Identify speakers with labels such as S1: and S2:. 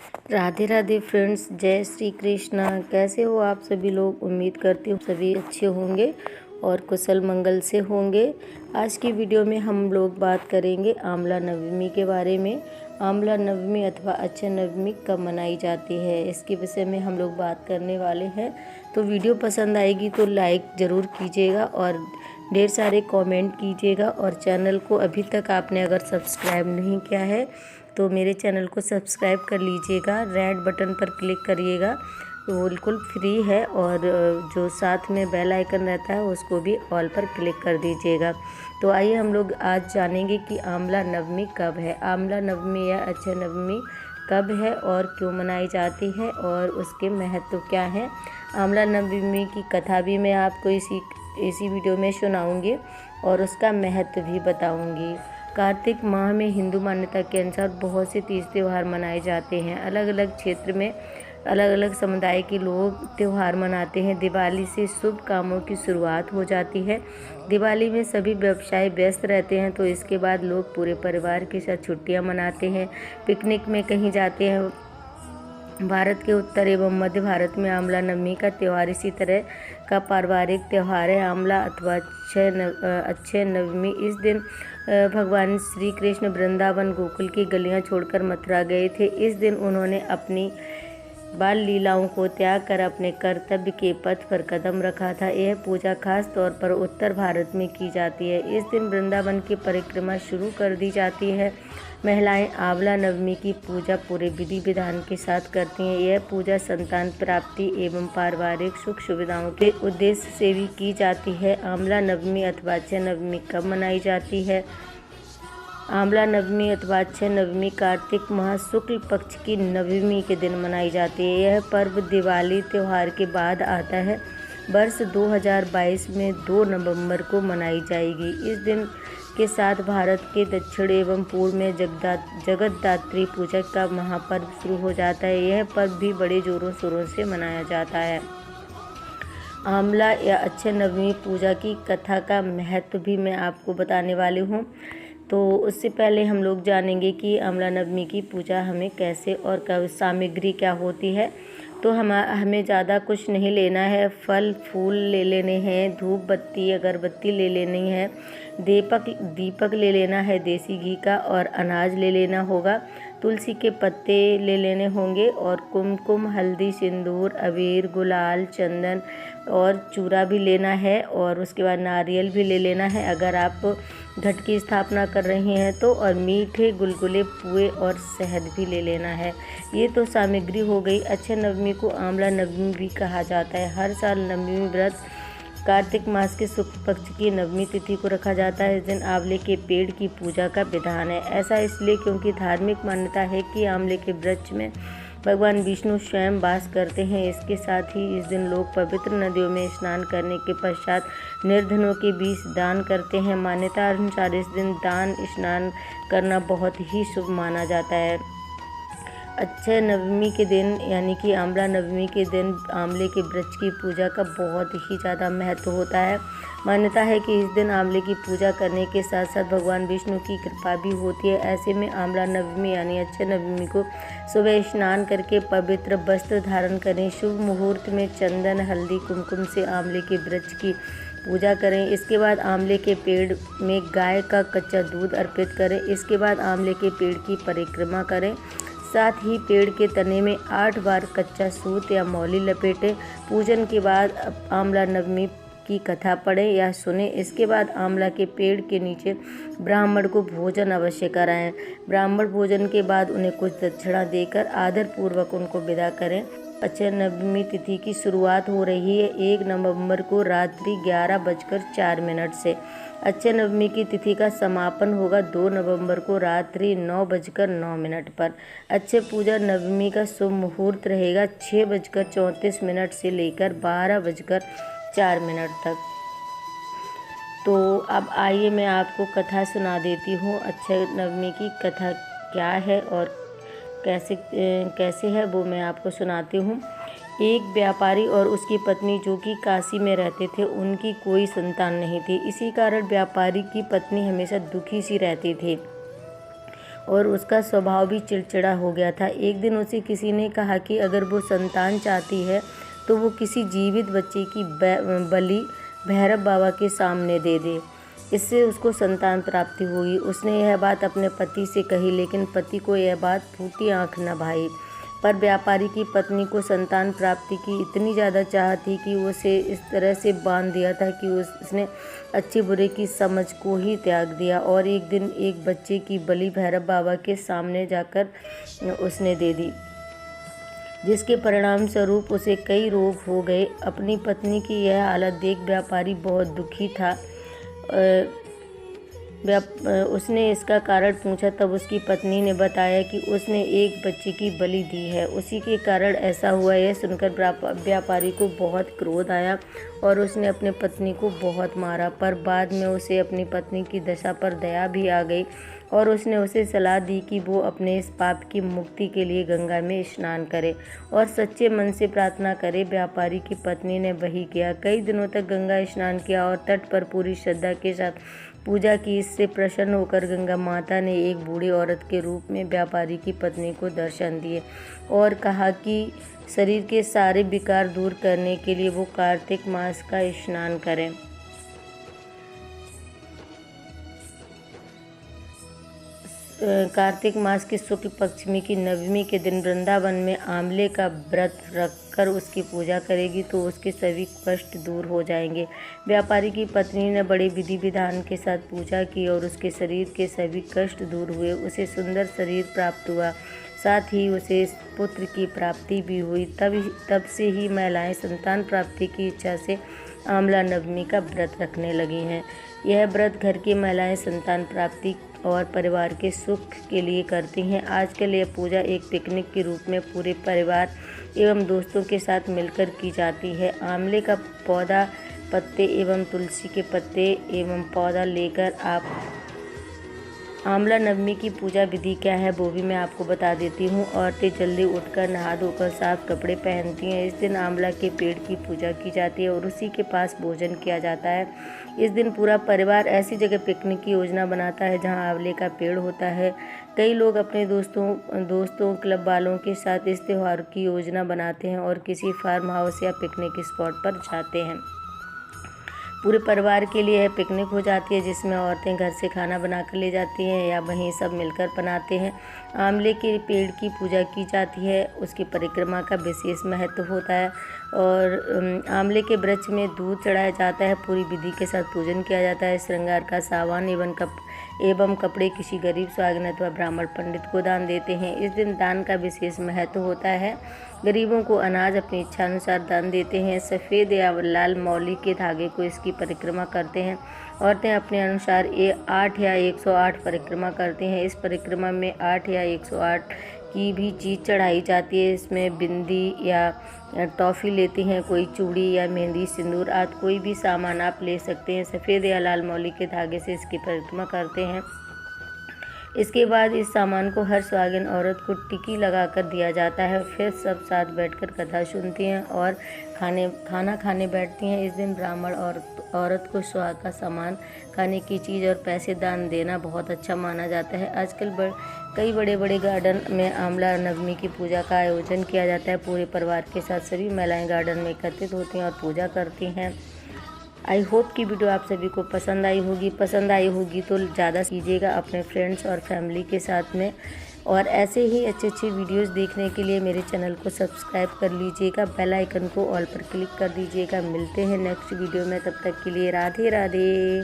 S1: Radhe Radhe friends, जय श्री कृष्णा। कैसे हो आप सभी लोग? उम्मीद करती हूँ सभी अच्छे होंगे और कुशल मंगल से होंगे। आज की वीडियो में हम लोग बात करेंगे आंवला नवमी के बारे में। आंवला नवमी अथवा अक्षय नवमी कब मनाई जाती है, इसके विषय में हम लोग बात करने वाले हैं। तो वीडियो पसंद आएगी तो लाइक ज़रूर कीजिएगा और ढेर सारे कमेंट कीजिएगा। और चैनल को अभी तक आपने अगर सब्सक्राइब नहीं किया है तो मेरे चैनल को सब्सक्राइब कर लीजिएगा। रेड बटन पर क्लिक करिएगा, तो बिल्कुल फ्री है। और जो साथ में बेल आइकन रहता है उसको भी ऑल पर क्लिक कर दीजिएगा। तो आइए हम लोग आज जानेंगे कि आंवला नवमी कब है। आंवला नवमी या अक्षय नवमी कब है और क्यों मनाई जाती है और उसके महत्व क्या है। आंवला नवमी की कथा भी मैं आपको इसी वीडियो में सुनाऊंगी और उसका महत्व भी बताऊंगी। कार्तिक माह में हिंदू मान्यता के अनुसार बहुत से तीज त्यौहार मनाए जाते हैं। अलग अलग क्षेत्र में अलग अलग समुदाय के लोग त्यौहार मनाते हैं। दिवाली से शुभ कामों की शुरुआत हो जाती है। दिवाली में सभी व्यवसाय व्यस्त रहते हैं, तो इसके बाद लोग पूरे परिवार के साथ छुट्टियां मनाते हैं, पिकनिक में कहीं जाते हैं। भारत के उत्तर एवं मध्य भारत में आंवला नवमी का त्यौहार इसी तरह का पारिवारिक त्यौहार है। आंवला अथवा अक्षय नवमी इस दिन भगवान श्री कृष्ण वृंदावन गोकुल की गलियां छोड़कर मथुरा गए थे। इस दिन उन्होंने अपनी बाल लीलाओं को त्याग कर अपने कर्तव्य के पथ पर कदम रखा था। यह पूजा खास तौर पर उत्तर भारत में की जाती है। इस दिन वृंदावन की परिक्रमा शुरू कर दी जाती है। महिलाएं आंवला नवमी की पूजा पूरे विधि विधान के साथ करती हैं। यह पूजा संतान प्राप्ति एवं पारिवारिक सुख सुविधाओं के उद्देश्य से भी की जाती है। आंवला नवमी अथवा अक्षय नवमी कब मनाई जाती है? आंवला नवमी अथवा अक्षय नवमी कार्तिक माह शुक्ल पक्ष की नवमी के दिन मनाई जाती है। यह पर्व दिवाली त्यौहार के बाद आता है। वर्ष 2022 में 2 नवंबर को मनाई जाएगी। इस दिन के साथ भारत के दक्षिण एवं पूर्व में जगतदात्री पूजा का महापर्व शुरू हो जाता है। यह पर्व भी बड़े जोरों शोरों से मनाया जाता है। आंवला या अक्षय नवमी पूजा की कथा का महत्व भी मैं आपको बताने वाली हूँ। तो उससे पहले हम लोग जानेंगे कि आंवला नवमी की पूजा हमें कैसे और कब, सामग्री क्या होती है। तो हमें ज़्यादा कुछ नहीं लेना है। फल फूल ले लेने हैं, धूप बत्ती अगरबत्ती ले लेनी है, दीपक ले लेना है देसी घी का, और अनाज ले लेना होगा। तुलसी के पत्ते ले लेने होंगे और कुमकुम, हल्दी, सिंदूर, अबीर, गुलाल, चंदन और चूड़ा भी लेना है। और उसके बाद नारियल भी ले लेना है अगर आप घट की स्थापना कर रही हैं तो। और मीठे गुलगुले, पुए और शहद भी ले लेना है। ये तो सामग्री हो गई। अक्षय नवमी को आंवला नवमी भी कहा जाता है। हर साल नवमी व्रत कार्तिक मास के शुक्ल पक्ष की नवमी तिथि को रखा जाता है। इस दिन आंवले के पेड़ की पूजा का विधान है। ऐसा इसलिए क्योंकि धार्मिक मान्यता है कि आंवले के वृक्ष में भगवान विष्णु स्वयं वास करते हैं। इसके साथ ही इस दिन लोग पवित्र नदियों में स्नान करने के पश्चात निर्धनों के बीच दान करते हैं। मान्यता अनुसार इस दिन दान स्नान करना बहुत ही शुभ माना जाता है। अक्षय नवमी के दिन यानी कि आंवला नवमी के दिन आंवले के वृक्ष की पूजा का बहुत ही ज़्यादा महत्व होता है। मान्यता है कि इस दिन आंवले की पूजा करने के साथ साथ भगवान विष्णु की कृपा भी होती है। ऐसे में आंवला नवमी यानी अक्षय नवमी को सुबह स्नान करके पवित्र वस्त्र धारण करें। शुभ मुहूर्त में चंदन, हल्दी, कुमकुम से आंवले के वृक्ष की पूजा करें। इसके बाद आंवले के पेड़ में गाय का कच्चा दूध अर्पित करें। इसके बाद आंवले के पेड़ की परिक्रमा करें। साथ ही पेड़ के तने में 8 बार कच्चा सूत या मौली लपेटें। पूजन के बाद आंवला नवमी की कथा पढ़ें या सुने। इसके बाद आंवला के पेड़ के नीचे ब्राह्मण को भोजन अवश्य कराएं। ब्राह्मण भोजन के बाद उन्हें कुछ दक्षिणा देकर आदर पूर्वक उनको विदा करें। अक्षय नवमी तिथि की शुरुआत हो रही है 1 नवंबर को रात्रि 11:04 से। अक्षय नवमी की तिथि का समापन होगा 2 नवंबर को रात्रि 9:09 पर। अक्षय पूजा नवमी का शुभ मुहूर्त रहेगा 6:34 से लेकर 12:04 तक। तो अब आइए मैं आपको कथा सुना देती हूँ। अक्षय नवमी की कथा क्या है और कैसे है वो मैं आपको सुनाती हूँ। एक व्यापारी और उसकी पत्नी जो कि काशी में रहते थे, उनकी कोई संतान नहीं थी। इसी कारण व्यापारी की पत्नी हमेशा दुखी सी रहती थी और उसका स्वभाव भी चिड़चिड़ा हो गया था। एक दिन उसे किसी ने कहा कि अगर वो संतान चाहती है तो वो किसी जीवित बच्चे की बलि भैरव बाबा के सामने दे दे, इससे उसको संतान प्राप्ति होगी। उसने यह बात अपने पति से कही, लेकिन पति को यह बात फूटी आँख न भाई। पर व्यापारी की पत्नी को संतान प्राप्ति की इतनी ज़्यादा चाह थी कि उसे इस तरह से बांध दिया था कि उसने अच्छे बुरे की समझ को ही त्याग दिया और एक दिन एक बच्चे की बलि भैरव बाबा के सामने जाकर उसने दे दी, जिसके परिणाम स्वरूप उसे कई रोग हो गए। अपनी पत्नी की यह हालत देख व्यापारी बहुत दुखी था। उसने इसका कारण पूछा, तब उसकी पत्नी ने बताया कि उसने एक बच्चे की बलि दी है, उसी के कारण ऐसा हुआ। यह सुनकर व्यापारी को बहुत क्रोध आया और उसने अपनी पत्नी को बहुत मारा, पर बाद में उसे अपनी पत्नी की दशा पर दया भी आ गई और उसने उसे सलाह दी कि वो अपने इस पाप की मुक्ति के लिए गंगा में स्नान करे और सच्चे मन से प्रार्थना करे। व्यापारी की पत्नी ने वही किया। कई दिनों तक गंगा स्नान किया और तट पर पूरी श्रद्धा के साथ पूजा की। इससे प्रसन्न होकर गंगा माता ने एक बूढ़ी औरत के रूप में व्यापारी की पत्नी को दर्शन दिए और कहा कि शरीर के सारे विकार दूर करने के लिए वो कार्तिक मास का स्नान करें। कार्तिक मास के शुक्ल पक्षमी की नवमी के दिन वृंदावन में आंवले का व्रत रखकर उसकी पूजा करेगी तो उसके सभी कष्ट दूर हो जाएंगे। व्यापारी की पत्नी ने बड़े विधि विधान के साथ पूजा की और उसके शरीर के सभी कष्ट दूर हुए। उसे सुंदर शरीर प्राप्त हुआ, साथ ही उसे पुत्र की प्राप्ति भी हुई। तब से ही महिलाएं संतान प्राप्ति की इच्छा से आंवला नवमी का व्रत रखने लगी हैं। यह व्रत घर की महिलाएं संतान प्राप्ति और परिवार के सुख के लिए करती हैं। आजकल यह पूजा एक पिकनिक के रूप में पूरे परिवार एवं दोस्तों के साथ मिलकर की जाती है। आंवले का पौधा, पत्ते एवं तुलसी के पत्ते एवं पौधा लेकर आप आंवला नवमी की पूजा विधि क्या है वो भी मैं आपको बता देती हूँ। औरतें जल्दी उठकर नहा धोकर साफ कपड़े पहनती हैं। इस दिन आंवला के पेड़ की पूजा की जाती है और उसी के पास भोजन किया जाता है। इस दिन पूरा परिवार ऐसी जगह पिकनिक की योजना बनाता है जहाँ आंवले का पेड़ होता है। कई लोग अपने दोस्तों क्लब वालों के साथ इस त्यौहार की योजना बनाते हैं और किसी फार्म हाउस या पिकनिक स्पॉट पर जाते हैं। पूरे परिवार के लिए यह पिकनिक हो जाती है, जिसमें औरतें घर से खाना बनाकर ले जाती हैं या वहीं सब मिलकर बनाते हैं। आंवले के पेड़ की पूजा की जाती है, उसकी परिक्रमा का विशेष महत्व होता है और आंवले के वृक्ष में दूध चढ़ाया जाता है। पूरी विधि के साथ पूजन किया जाता है। श्रृंगार का सामान एवं कपड़े किसी गरीब सुहागिन अथवा ब्राह्मण पंडित को दान देते हैं। इस दिन दान का विशेष महत्व होता है। गरीबों को अनाज अपनी इच्छा अनुसार दान देते हैं। सफ़ेद या लाल मौली के धागे को इसकी परिक्रमा करते हैं। औरतें अपने अनुसार 8 या 108 परिक्रमा करती हैं। इस परिक्रमा में 8 या 108 की भी चीज़ चढ़ाई जाती है। इसमें बिंदी या टॉफ़ी लेती हैं, कोई चूड़ी या मेहंदी, सिंदूर आदि कोई भी सामान आप ले सकते हैं। सफ़ेद या लाल मौली के धागे से इसकी परिक्रमा करते हैं। इसके बाद इस सामान को हर सुहागिन औरत को टिकी लगाकर दिया जाता है। फिर सब साथ बैठकर कथा सुनती हैं और खाना खाने बैठती हैं। इस दिन ब्राह्मण औरत को सुहाग का सामान, खाने की चीज़ और पैसे दान देना बहुत अच्छा माना जाता है। आजकल कई बड़े बड़े गार्डन में आंवला नवमी की पूजा का आयोजन किया जाता है। पूरे परिवार के साथ सभी महिलाएं गार्डन में एकत्रित होती हैं और पूजा करती हैं। आई होप कि वीडियो आप सभी को पसंद आई होगी तो ज़्यादा कीजिएगा अपने फ्रेंड्स और फैमिली के साथ में। और ऐसे ही अच्छे वीडियोस देखने के लिए मेरे चैनल को सब्सक्राइब कर लीजिएगा, बेल आइकन को ऑल पर क्लिक कर दीजिएगा। मिलते हैं नेक्स्ट वीडियो में, तब तक के लिए राधे राधे।